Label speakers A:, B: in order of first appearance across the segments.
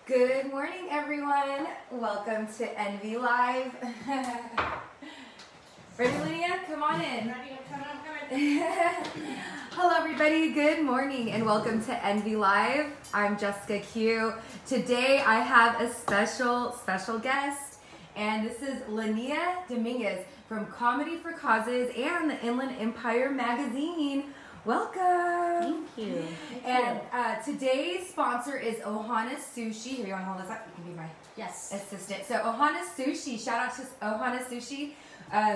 A: Good morning, everyone. Welcome to Envy Live. Ready, Laniea? Come on in.
B: Ready, I'm coming.
A: Hello, everybody. Good morning, and welcome to Envy Live. I'm Jessica Q. Today, I have a special guest, and this is Laniea D from Comedy for Causes and the Inland Empire magazine. Welcome.
B: Thank you.
A: And today's sponsor is Ohana Sushi. Here, you want to hold this up? You can be my assistant. So Ohana Sushi, shout out to Ohana Sushi,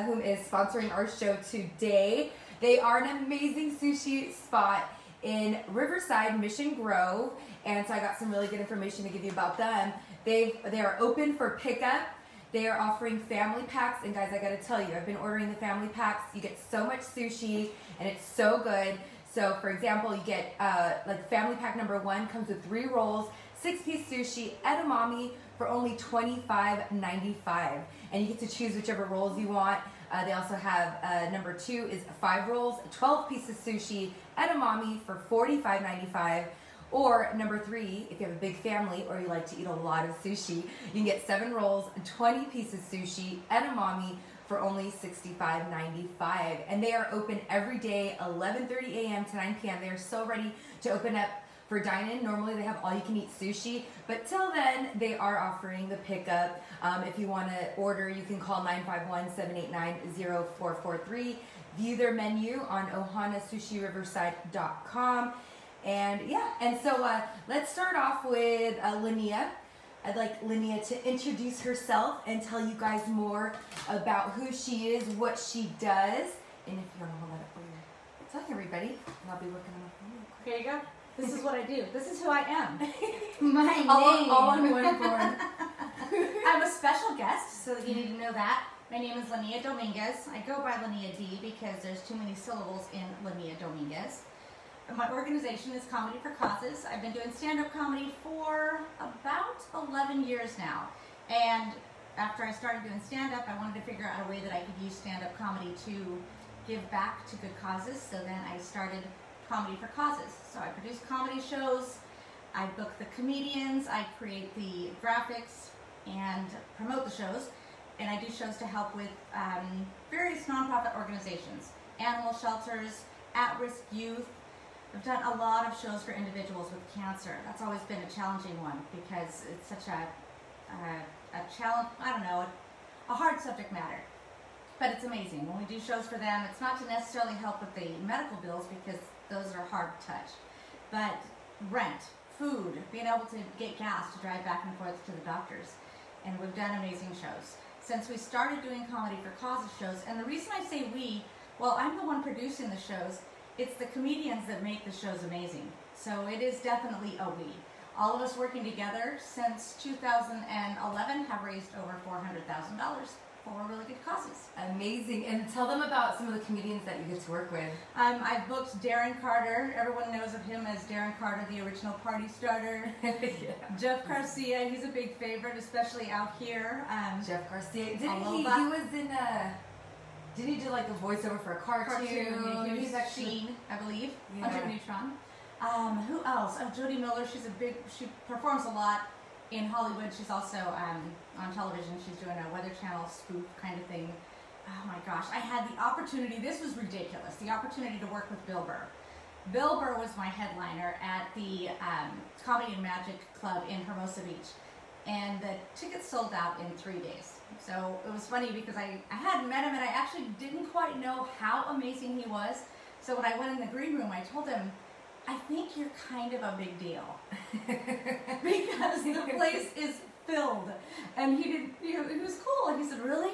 A: who is sponsoring our show today. They are an amazing sushi spot in Riverside, Mission Grove. And so I got some really good information to give you about them. They are open for pickup. They are offering family packs, and guys, I gotta tell you, I've been ordering the family packs. You get so much sushi, and it's so good. So, for example, you get like family pack number 1 comes with 3 rolls, 6-piece sushi, edamame for only $25.95, and you get to choose whichever rolls you want. They also have number 2 is 5 rolls, 12 pieces sushi, edamame for $45.95. Or number 3, if you have a big family or you like to eat a lot of sushi, you can get 7 rolls, 20 pieces sushi, edamame for only $65.95. And they are open every day, 11:30 a.m. to 9 p.m. They are so ready to open up for dine-in. Normally they have all-you-can-eat sushi, but till then they are offering the pickup. If you want to order, you can call 951-789-0443. View their menu on ohanasushiRiverside.com. And yeah, and so let's start off with Laniea. I'd like Laniea to introduce herself and tell you guys more about who she is, what she does, and if you want to hold that up for you, tell everybody, and I'll be working on my phone.
B: Here you go. This is what I do. This is who I am. My name.
A: All in one form.
B: I'm a special guest, so you need to know that. My name is Laniea Dominguez. I go by Laniea D because there's too many syllables in Laniea Dominguez. My organization is Comedy for Causes. I've been doing stand-up comedy for about 11 years now. And after I started doing stand-up, I wanted to figure out a way that I could use stand-up comedy to give back to good causes. So then I started Comedy for Causes. So I produce comedy shows, I book the comedians, I create the graphics and promote the shows. And I do shows to help with various nonprofit organizations, animal shelters, at-risk youth. I've done a lot of shows for individuals with cancer. That's always been a challenging one because it's such a challenge, I don't know, a hard subject matter. But it's amazing. When we do shows for them, it's not to necessarily help with the medical bills because those are hard to touch. But rent, food, being able to get gas to drive back and forth to the doctors. And we've done amazing shows. Since we started doing Comedy for Causes shows, and the reason I say we, well, I'm the one producing the shows. It's the comedians that make the shows amazing. So it is definitely a we. All of us working together since 2011 have raised over $400,000 for really good causes.
A: Amazing. And tell them about some of the comedians that you get to work with.
B: I've booked Darren Carter. Everyone knows of him as Darren Carter, the original party starter.
A: Yeah.
B: Jeff Garcia, he's a big favorite, especially out here.
A: Jeff Garcia. He was in did he do like a voiceover for a cartoon?
B: He was Sheen, I believe,
A: yeah.
B: Under Neutron. Who else? Oh, Jody Miller, she performs a lot in Hollywood. She's also on television. She's doing a Weather Channel spoof kind of thing. Oh my gosh, I had the opportunity, this was ridiculous, the opportunity to work with Bill Burr. Bill Burr was my headliner at the Comedy and Magic Club in Hermosa Beach. And the tickets sold out in 3 days. So it was funny because I hadn't met him and I actually didn't quite know how amazing he was. So when I went in the green room, I told him, I think you're kind of a big deal. Because the place is filled. And he was cool. And he said, really?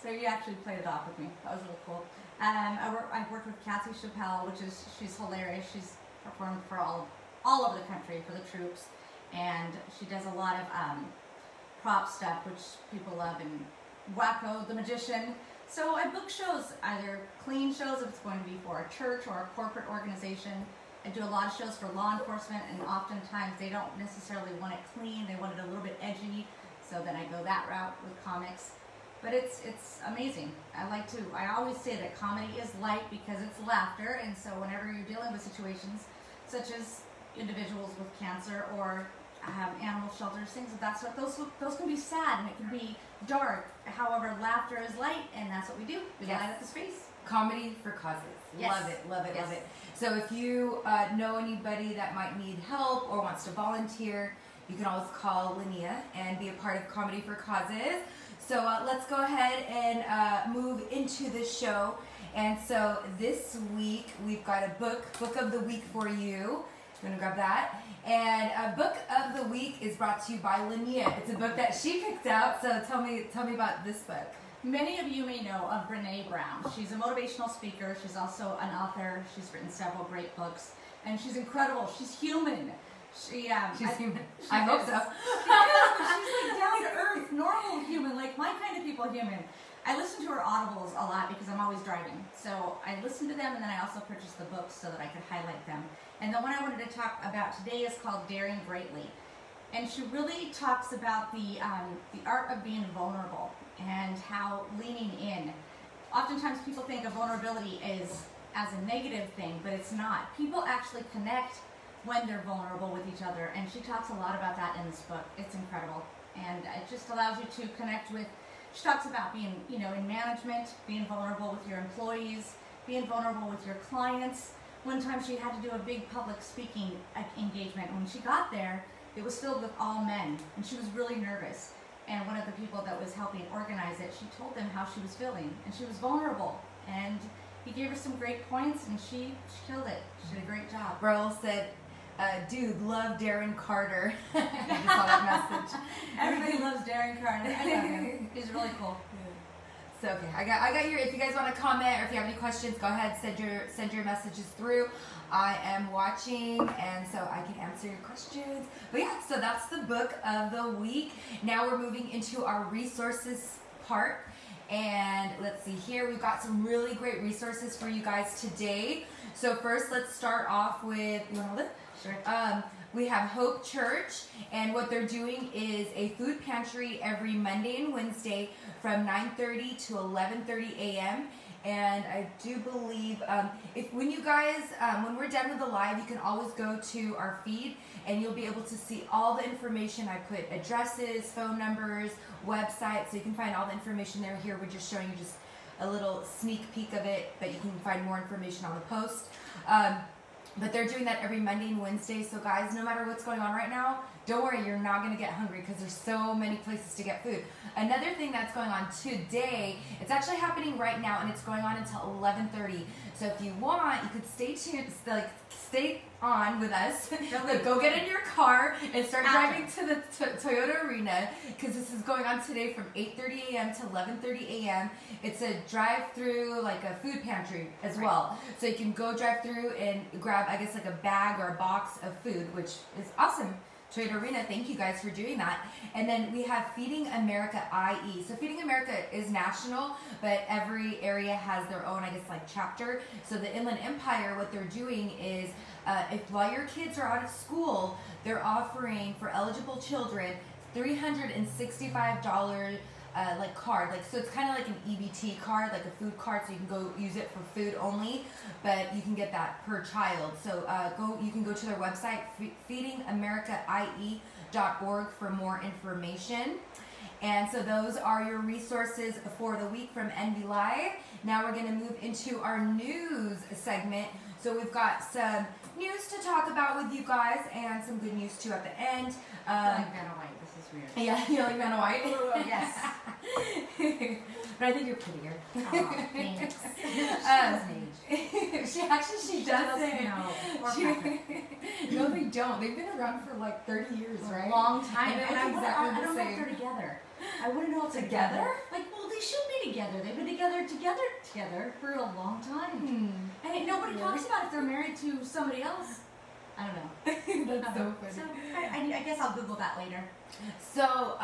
B: So he actually played it off with me. That was really cool. I've worked with Kathy Chappelle, she's hilarious. She's performed for all over the country for the troops. And she does a lot of prop stuff, which people love, and Wacko, the Magician. So I book shows, either clean shows if it's going to be for a church or a corporate organization. I do a lot of shows for law enforcement, and oftentimes they don't necessarily want it clean. They want it a little bit edgy, so then I go that route with comics. But it's amazing. I always say that comedy is light because it's laughter, and so whenever you're dealing with situations such as individuals with cancer or animal shelters, things of that sort. Those can be sad and it can be dark. However, laughter is light, and that's what we do. We light up the space.
A: Comedy for causes.
B: Yes.
A: Love it, love it, love it. So if you know anybody that might need help or wants to volunteer, you can always call Laniea and be a part of Comedy for Causes. So let's go ahead and move into the show. And so this week we've got a book of the week for you. I'm gonna grab that. And a book of the week is brought to you by Laniea. It's a book that she picked out. So tell me about this book.
B: Many of you may know of Brene Brown. She's a motivational speaker. She's also an author. She's written several great books, and she's incredible. She's human. She's human.
A: I hope so.
B: She's like down to earth, normal human, like my kind of people human. I listen to her audibles a lot because I'm always driving. So I listen to them, and then I also purchase the books so that I could highlight them. And the one I wanted to talk about today is called Daring Greatly. And she really talks about the art of being vulnerable and how leaning in. Oftentimes people think of vulnerability as a negative thing, but it's not. People actually connect when they're vulnerable with each other, and she talks a lot about that in this book. It's incredible, and it just allows you to connect with. She talks about being, in management, being vulnerable with your employees, being vulnerable with your clients. One time she had to do a big public speaking engagement. When she got there, it was filled with all men, and she was really nervous. And one of the people that was helping organize it, she told them how she was feeling, and she was vulnerable. And he gave her some great points, and she killed it. She did a great job.
A: Burl said, dude, love Darren Carter. I just saw that message.
B: Everybody loves Darren Carter. I love him. He's really cool.
A: So okay, I got your. If you guys want to comment or if you have any questions, go ahead, send your messages through. I am watching, and so I can answer your questions. But yeah, so that's the book of the week. Now we're moving into our resources part. And let's see here, we've got some really great resources for you guys today. So first, let's start off with, you want to hold it?
B: Sure.
A: We have Hope Church, and what they're doing is a food pantry every Monday and Wednesday from 9:30 to 11:30 a.m. And I do believe when you guys, when we're done with the live, you can always go to our feed and you'll be able to see all the information. I put addresses, phone numbers, websites, so you can find all the information there. Here we're just showing you just a little sneak peek of it, but you can find more information on the post. But they're doing that every Monday and Wednesday. So guys, no matter what's going on right now, don't worry, you're not going to get hungry because there's so many places to get food. Another thing that's going on today, it's actually happening right now, and it's going on until 11:30. So if you want, you could stay tuned, stay on with us. Go get in your car and start driving to the Toyota Arena, because this is going on today from 8:30 a.m. to 11:30 a.m. It's a drive-through, like a food pantry as well. So you can go drive through and grab, I guess, like a bag or a box of food, which is awesome. Toyota Arena, thank you guys for doing that. And then we have Feeding America IE. So Feeding America is national, but every area has their own, I guess, like chapter. So the Inland Empire, what they're doing is, while your kids are out of school, they're offering for eligible children $365 card, so it's kind of like an EBT card, like a food card, so you can go use it for food only, but you can get that per child. So you can go to their website, feedingamericaie.org, for more information. And so those are your resources for the week from NB Live. Now we're going to move into our news segment. So we've got some news to talk about with you guys, and some good news too at the end.
B: I like Vanna White. This is weird.
A: Yeah, you like Vanna White?
B: Yes.
A: But I think you're prettier.
B: Oh, thanks.
A: She does say. No, they don't. They've been around for like 30 years, right?
B: A long time.
A: And
B: I don't know if
A: same.
B: they're together. I wouldn't know if they're
A: Together?
B: Well, they should be together. They've been together for a long time. And nobody talks about if they're married to somebody else. I don't know.
A: That's so funny.
B: So I guess I'll Google that later.
A: So,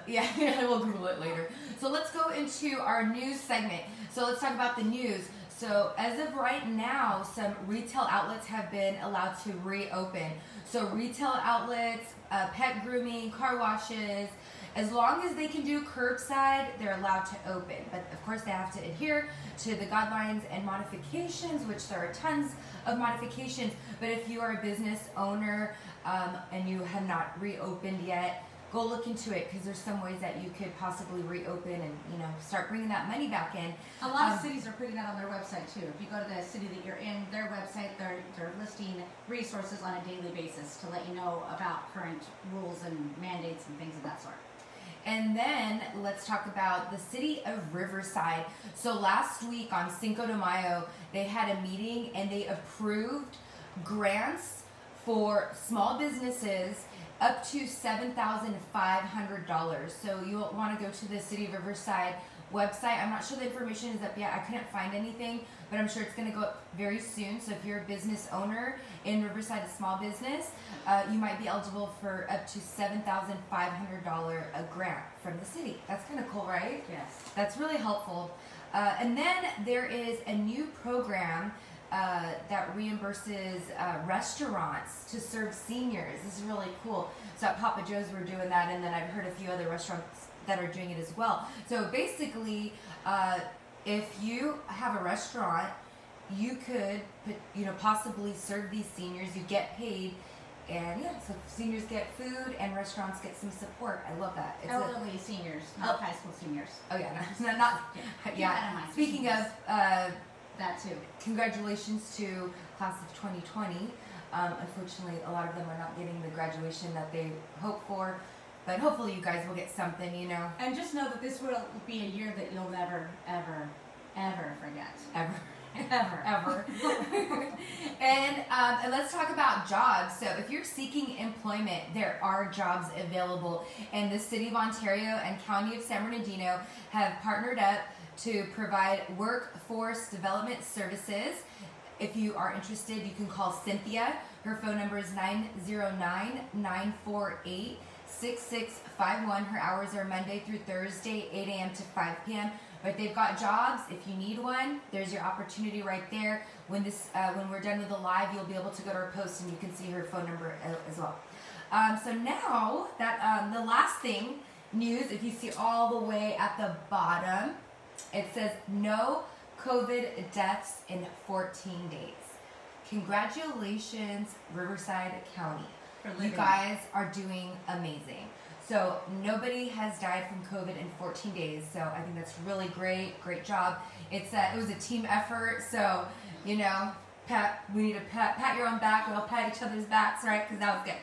A: yeah, we'll Google it later. So let's go into our news segment. So let's talk about the news. So as of right now, some retail outlets have been allowed to reopen. So retail outlets, pet grooming, car washes, As long as they can do curbside, they're allowed to open. But of course, they have to adhere to the guidelines and modifications, which there are tons of modifications. But if you are a business owner and you have not reopened yet, go look into it, because there's some ways that you could possibly reopen and, you know, start bringing that money back in.
B: A lot of cities are putting that on their website too. If you go to the city that you're in, their website, they're listing resources on a daily basis to let you know about current rules and mandates and things of that sort.
A: And then let's talk about the city of Riverside. So last week on Cinco de Mayo, they had a meeting and they approved grants for small businesses up to $7,500. So you'll want to go to the City of Riverside website. I'm not sure the information is up yet. I couldn't find anything, but I'm sure it's going to go up very soon. So if you're a business owner in Riverside, a small business, you might be eligible for up to $7,500 a grant from the city. That's kind of cool, right?
B: Yes.
A: That's really helpful. And then there is a new program that reimburses restaurants to serve seniors. This is really cool. So at Papa Joe's we're doing that, and then I've heard a few other restaurants that are doing it as well. So basically, if you have a restaurant, you could, possibly serve these seniors. You get paid, and yeah, so seniors get food and restaurants get some support. I love that. It's
B: elderly seniors, not high school seniors.
A: Oh yeah, yeah. Speaking of.
B: That too.
A: Congratulations to class of 2020. Unfortunately, a lot of them are not getting the graduation that they hope for, but hopefully you guys will get something, you know.
B: And just know that this will be a year that you'll never, ever, ever forget.
A: Ever.
B: Ever.
A: And let's talk about jobs. So if you're seeking employment, there are jobs available. And the City of Ontario and County of San Bernardino have partnered up to provide workforce development services. If you are interested, you can call Cynthia. Her phone number is 909-948-6651. Her hours are Monday through Thursday, 8 a.m. to 5 p.m. But they've got jobs. If you need one, there's your opportunity right there. When we're done with the live, you'll be able to go to her post and you can see her phone number as well. So now that the last thing, news, if you see all the way at the bottom, it says no COVID deaths in 14 days. Congratulations, Riverside County. You guys are doing amazing. So nobody has died from COVID in 14 days. So I think that's really great. Great job. It was a team effort. So, we need to pat your own back. We'll pat each other's backs, right? Because that was good.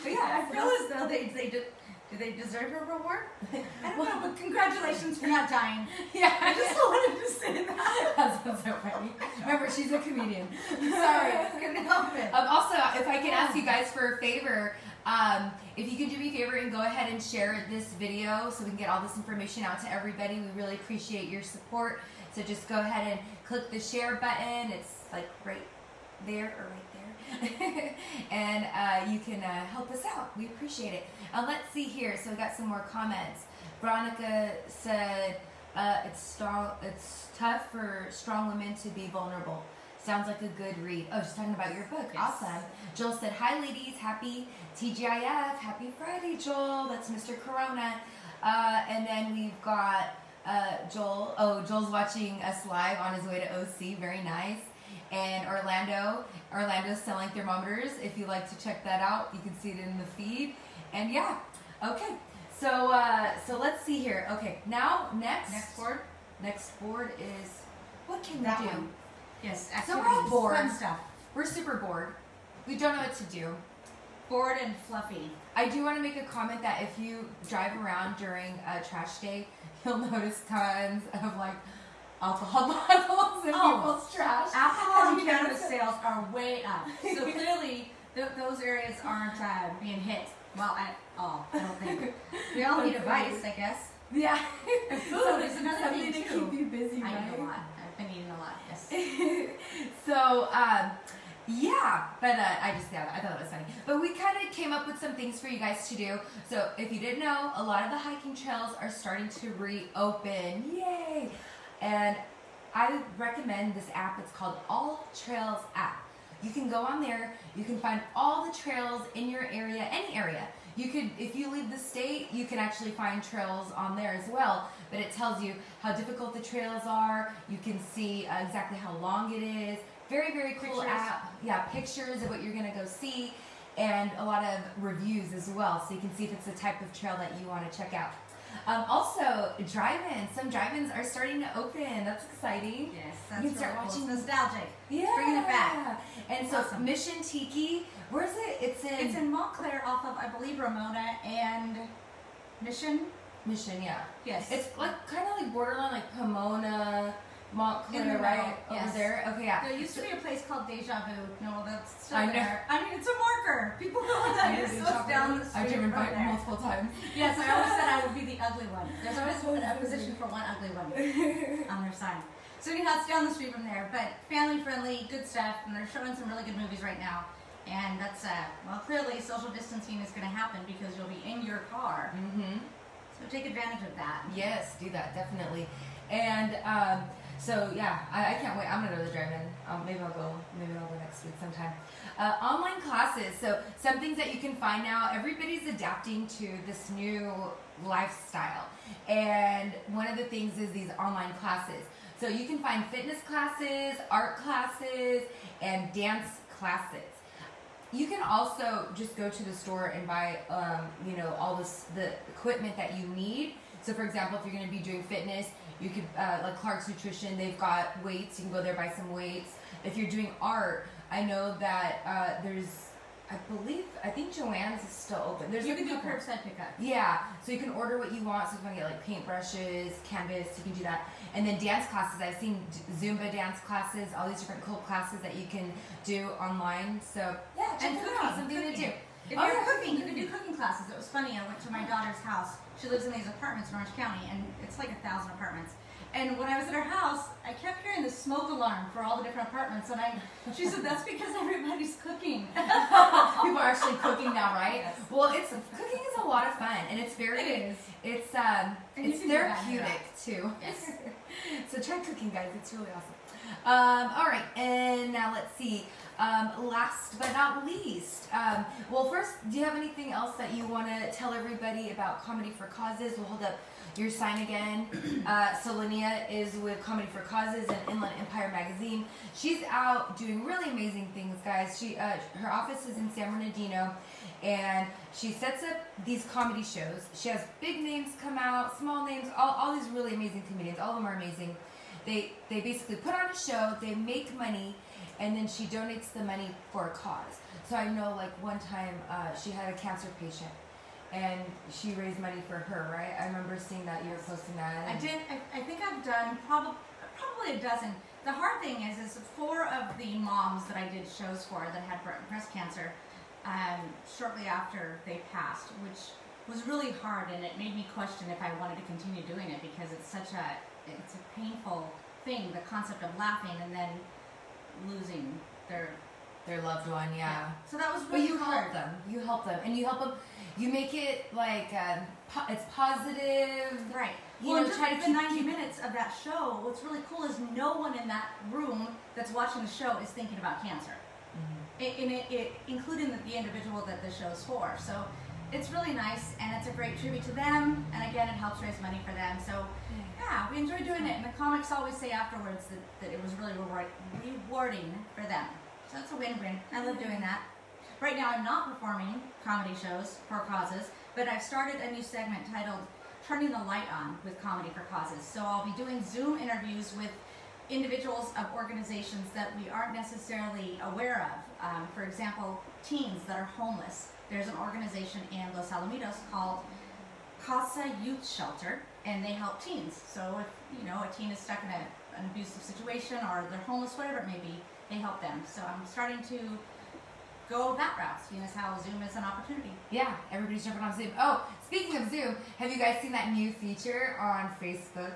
B: But yeah, I feel as though do they deserve a reward? I don't know, but congratulations for not dying.
A: Yeah,
B: I just wanted to say that.
A: That sounds so funny. Remember, she's a comedian.
B: Sorry, couldn't help it.
A: Also, if I can ask you guys for a favor, if you could do me a favor and go ahead and share this video so we can get all this information out to everybody. We really appreciate your support. So just go ahead and click the share button. It's like right there or right there. And you can help us out. We appreciate it. Let's see here. So we got some more comments. Veronica said it's tough for strong women to be vulnerable. Sounds like a good read. Oh, she's talking about your book. Yes. Awesome. Joel said, hi ladies, happy TGIF. Happy Friday, Joel. That's Mr. Corona. And then we've got Joel. Oh, Joel's watching us live on his way to OC. Very nice. And Orlando's selling thermometers. If you like to check that out, you can see it in the feed. And yeah, okay. So let's see here. Okay, now next board is, what can we do?
B: One. Yes, activities.
A: So we're all bored.
B: Fun stuff.
A: We're super bored. We don't know what to do.
B: Bored and fluffy.
A: I do want to make a comment that if you drive around during trash day, you'll notice tons of like alcohol bottles in people's trash.
B: Alcohol and cannabis sales are way up. So clearly, those areas aren't being hit well at all. I don't think. We all need a vice, I guess.
A: Yeah.
B: And food is another thing
A: to
B: too.
A: keep you busy, right?
B: I eat a lot. I've been eating a lot. Yes.
A: So, yeah, but I thought it was funny. But we kind of came up with some things for you guys to do. So if you didn't know, a lot of the hiking trails are starting to reopen. Yay! And I recommend this app. It's called All Trails app. You can go on there. You can find all the trails in your area, any area. you could, if you leave the state, you can actually find trails on there as well. But it tells you how difficult the trails are. You can see exactly how long it is. Very, very cool app. Yeah, pictures of what you're going to go see. And a lot of reviews as well. So you can see if it's the type of trail that you want to check out. Also, drive-ins. Some drive-ins are starting to open. That's exciting.
B: Yes, that's
A: you can start
B: really
A: watching.
B: Cool. It's nostalgic.
A: Yeah.
B: Bringing it back.
A: And so awesome. Mission Tiki, where is it? It's in
B: Montclair off of, I believe, Ramona and Mission.
A: Mission, yeah.
B: Yes.
A: It's like kind of like borderline, like Pomona, Montclair, right?
B: Yes.
A: Over there? Okay, yeah.
B: There used to be a place called Deja Vu. No, that's still there. I mean, it's a marker. People know what that is. So it's down the street.
A: I've driven by multiple times.
B: Yes, I always said I would be the ugly one. There's always a position for one ugly one on their sign. So anyhow, it's down the street from there, but family friendly, good stuff, and they're showing some really good movies right now. And that's, well, clearly social distancing is going to happen because you'll be in your car.
A: Mm-hmm.
B: So take advantage of that.
A: Yes, do that, definitely. And, so yeah, I can't wait. I'm gonna go to the drive-in. Maybe I'll go next week sometime. Online classes. So some things that you can find now. Everybody's adapting to this new lifestyle, and one of the things is these online classes. So you can find fitness classes, art classes, and dance classes. You can also just go to the store and buy, all the equipment that you need. So for example, if you're going to be doing fitness, you could, like Clark's Nutrition, they've got weights. You can go there, buy some weights. If you're doing art, I know that I think Joann's is still open.
B: You can do curbside pickup.
A: Yeah, so you can order what you want. So if you want to get like paintbrushes, canvas, you can do that. And then dance classes. I've seen Zumba dance classes, all these different cool classes that you can do online. So yeah, check it out. Something to do.
B: If you're cooking, you can do cooking classes. It was funny. I went to my daughter's house. She lives in these apartments in Orange County, and it's like 1,000 apartments. And when I was at her house, I kept hearing the smoke alarm for all the different apartments, and she said that's because everybody's cooking.
A: People are actually cooking now, right? Yes. Well, cooking is a lot of fun, and it's it's therapeutic too.
B: Yes.
A: So try cooking, guys. It's really awesome. All right, and now let's see. Last but not least, well, first, do you have anything else that you want to tell everybody about Comedy for Causes? We'll hold up your sign again. So Laniea is with Comedy for Causes and Inland Empire Magazine. She's out doing really amazing things, guys. Her office is in San Bernardino, and she sets up these comedy shows. She has big names come out, small names, all these really amazing comedians. All of them are amazing. They basically put on a show, they make money, and then she donates the money for a cause. So I know, like, one time she had a cancer patient, and she raised money for her, right? I remember seeing that you were posting that.
B: I did. I think I've done probably a dozen. The hard thing is 4 of the moms that I did shows for that had breast cancer shortly after they passed, which was really hard, and it made me question if I wanted to continue doing it because it's a painful thing, the concept of laughing and then losing their
A: loved one, yeah.
B: So that was really hard.
A: You help them, and you help them. You make it like it's positive,
B: right?
A: Try to
B: keep 90 minutes of that show. What's really cool is no one in that room that's watching the show is thinking about cancer, including the individual that the show's for. So it's really nice, and it's a great tribute to them. And again, it helps raise money for them. So yeah, we enjoy doing it. And the comics always say afterwards that it was really rewarding for them. So it's a win-win. I love doing that. Right now I'm not performing comedy shows for causes, but I've started a new segment titled Turning the Light On with Comedy for Causes. So I'll be doing Zoom interviews with individuals of organizations that we aren't necessarily aware of. For example, teens that are homeless. There's an organization in Los Alamitos called Casa Youth Shelter, and they help teens. So if a teen is stuck in an abusive situation or they're homeless, whatever it may be, they help them. So I'm starting to go that route, seeing as how Zoom is an opportunity.
A: Yeah, everybody's jumping on Zoom. Oh, speaking of Zoom, have you guys seen that new feature on Facebook?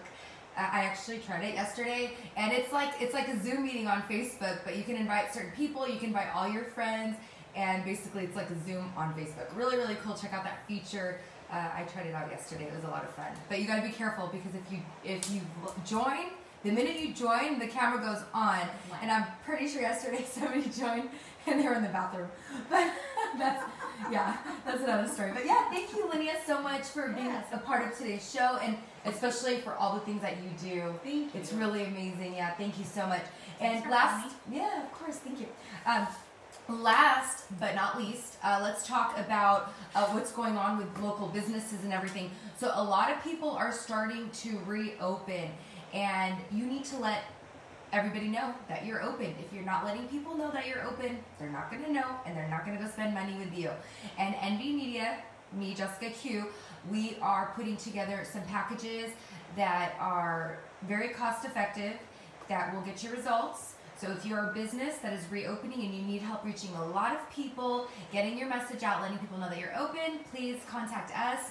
A: I actually tried it yesterday, and it's like a Zoom meeting on Facebook, but you can invite certain people, you can invite all your friends, and basically it's like a Zoom on Facebook. Really, really cool. Check out that feature. I tried it out yesterday. It was a lot of fun. But you got to be careful because if you join, the minute you join, the camera goes on. And I'm pretty sure yesterday somebody joined and they were in the bathroom. But that's another story. But yeah, thank you, Laniea, so much for being a part of today's show, and especially for all the things that you do.
B: Thank you.
A: It's really amazing. Yeah, thank you so much.
B: Thanks
A: And
B: for having me.
A: yeah, of course, thank you. Last but not least, let's talk about what's going on with local businesses and everything. So a lot of people are starting to reopen, and you need to let everybody know that you're open. If you're not letting people know that you're open, they're not going to know, and they're not going to go spend money with you. And NV Media, me, Jessica Q, we are putting together some packages that are very cost effective, that will get you results. So if you're a business that is reopening and you need help reaching a lot of people, getting your message out, letting people know that you're open, please contact us,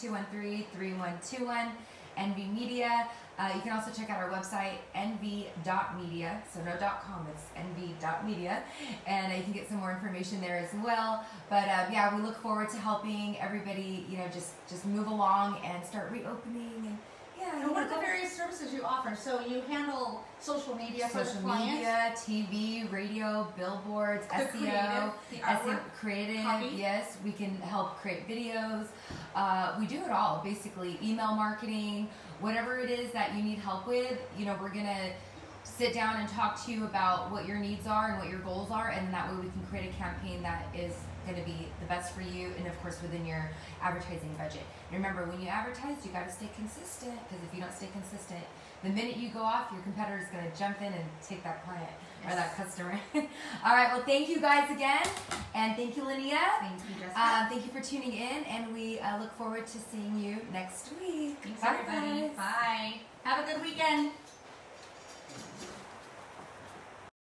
A: 909-213-3121, NV Media. You can also check out our website, nv.media, so no .com, it's nv.media, and you can get some more information there as well. But yeah, we look forward to helping everybody, just move along and start reopening.
B: And what are the various services you offer? So you handle social media for the clients?
A: Social media, TV, radio, billboards, SEO, creative,
B: copy?
A: Yes, we can help create videos. We do it all, basically. Email marketing, whatever it is that you need help with, we're going to sit down and talk to you about what your needs are and what your goals are, and that way we can create a campaign that is going to be the best for you, and of course within your advertising budget. And remember, when you advertise, you got to stay consistent, because if you don't stay consistent, the minute you go off, your competitor is going to jump in and take that client or that customer. All right, well, thank you guys again, and thank you, Laniea.
B: Thank you, Jessica.
A: Thank you for tuning in, and we look forward to seeing you next week.
B: Thanks,
A: Bye,
B: everybody.
A: guys.
B: Bye. Have a good weekend.